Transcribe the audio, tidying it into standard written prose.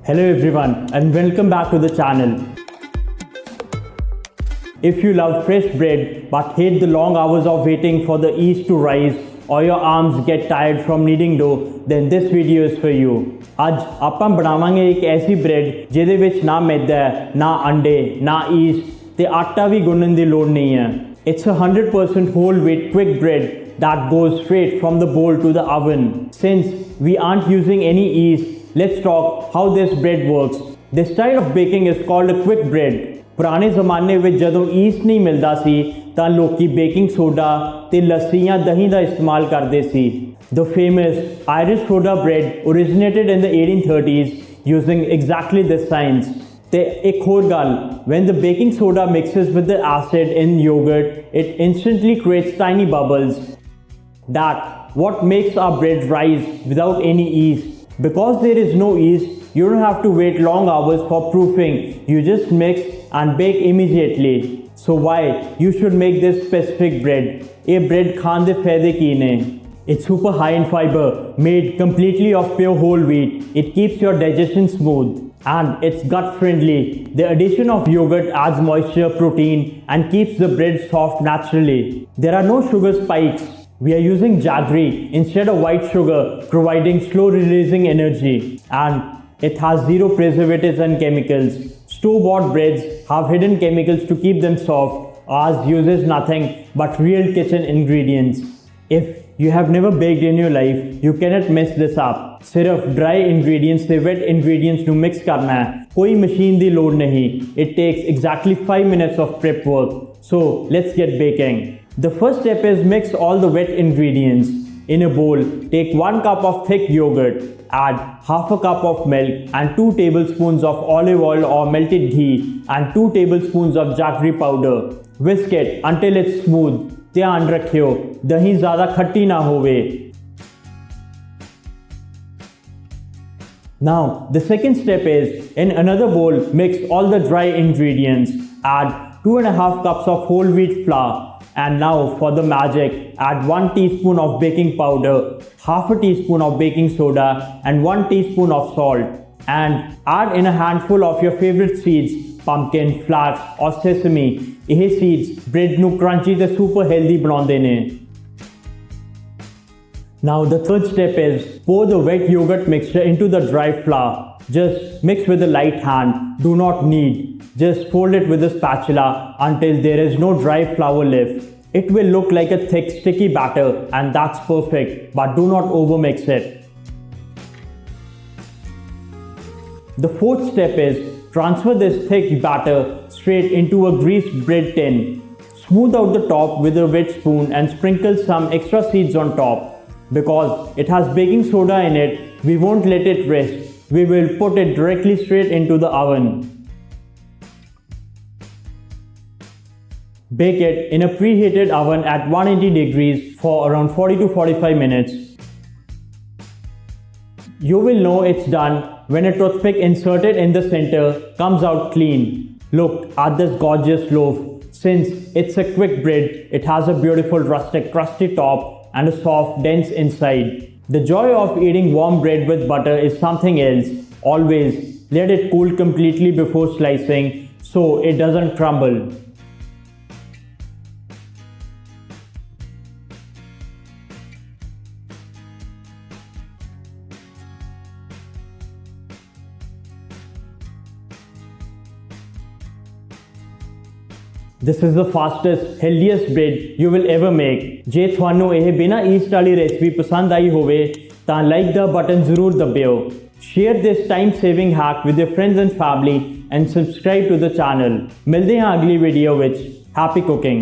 Hello everyone and welcome back to the channel. If you love fresh bread but hate the long hours of waiting for the yeast to rise or your arms get tired from kneading dough, then this video is for you. आज ਆਪਾਂ ਬਣਾਵਾਂਗੇ ਇੱਕ ਐਸੀ bread ਜਿਹਦੇ ਵਿੱਚ ਨਾ ਮੈਦਾ ਹੈ, ਨਾ ਅੰਡੇ, ਨਾ ਈਸਟ ਤੇ ਆਟਾ ਵੀ ਗੁੰਨਣ ਦੀ ਲੋੜ ਨਹੀਂ ਹੈ. It's a 100% whole wheat quick bread that goes straight from the bowl to the oven. Since we aren't using any yeast, let's talk how this bread works. This style of baking is called a quick bread. ਪੁਰਾਣੇ ਜ਼ਮਾਨੇ ਵਿੱਚ ਜਦੋਂ East ਨਹੀਂ ਮਿਲਦਾ ਸੀ ਤਾਂ ਲੋਕੀ baking soda ਤੇ ਲੱਸੀ ਜਾਂ ਦਹੀਂ ਦਾ ਇਸਤੇਮਾਲ ਕਰਦੇ ਸੀ. The famous Irish soda bread originated in the 1830s using exactly this science. ਤੇ ਇੱਕ ਹੋਰ ਗੱਲ, when the baking soda mixes with the acid in yogurt, it instantly creates tiny bubbles. That what makes our bread rise without any yeast. Because there is no yeast, you don't have to wait long hours for proofing. You just mix and bake immediately. So why you should make this specific bread? A bread Khan दे फायदे की ने. It's super high in fiber, made completely of pure whole wheat. It keeps your digestion smooth and it's gut friendly. The addition of yogurt adds moisture, protein and keeps the bread soft naturally. There are no sugar spikes. We are using jaggery instead of white sugar, providing slow releasing energy, and it has zero preservatives and chemicals. Store-bought breads have hidden chemicals to keep them soft. Ours uses nothing but real kitchen ingredients. If you have never baked in your life, you cannot mess this up. सिर्फ dry ingredients से wet ingredients ਨੂੰ mix करना है. कोई machine ਦੀ लोड़ नहीं. It takes exactly 5 minutes of prep work. So let's get baking. The first step is mix all the wet ingredients. In a bowl, take 1 cup of thick yogurt, add half a cup of milk and 2 tablespoons of olive oil or melted ghee and 2 tablespoons of jaggery powder. Whisk it until it's smooth. ध्यान रखियो, दही ज़्यादा खट्टी ना होवे. Now, the second step is, in another bowl, mix all the dry ingredients. Add 2.5 cups of whole wheat flour. And now for the magic, add 1 teaspoon of baking powder, half a teaspoon of baking soda and 1 teaspoon of salt. And add in a handful of your favorite seeds, pumpkin, flax or sesame. ਇਹ seeds bread ਨੂੰ crunchy ਤੇ super healthy ਬਣਾਉਂਦੇ ਨੇ. Now the third step is pour the wet yogurt mixture into the dry flour. Just mix with a light hand, do not knead. Just fold it with a spatula until there is no dry flour left. It will look like a thick sticky batter and that's perfect, but do not overmix it. The fourth step is transfer this thick batter straight into a greased bread tin. Smooth out the top with a wet spoon and sprinkle some extra seeds on top. Because it has baking soda in it, we won't let it rest. We will put it directly straight into the oven. Bake it in a preheated oven at 180 degrees for around 40 to 45 minutes. You will know it's done when a toothpick inserted in the center comes out clean. Look at this gorgeous loaf. Since it's a quick bread, it has a beautiful rustic crusty top and a soft dense inside. The joy of eating warm bread with butter is something else. Always let it cool completely before slicing so it doesn't crumble. This is the fastest, healthiest bread you will ever make. ਜੇ ਤੁਹਾਨੂੰ ਇਹ ਬਿਨਾ East ਵਾਲੀ recipe ਪਸੰਦ ਆਈ ਹੋਵੇ ਤਾਂ like ਦਾ button ਜ਼ਰੂਰ ਦਬਿਓ. Share this time-saving hack with your friends and family and subscribe to the channel. ਮਿਲਦੇ ਹਾਂ ਅਗਲੀ ਵੀਡੀਓ ਵਿੱਚ. Happy cooking!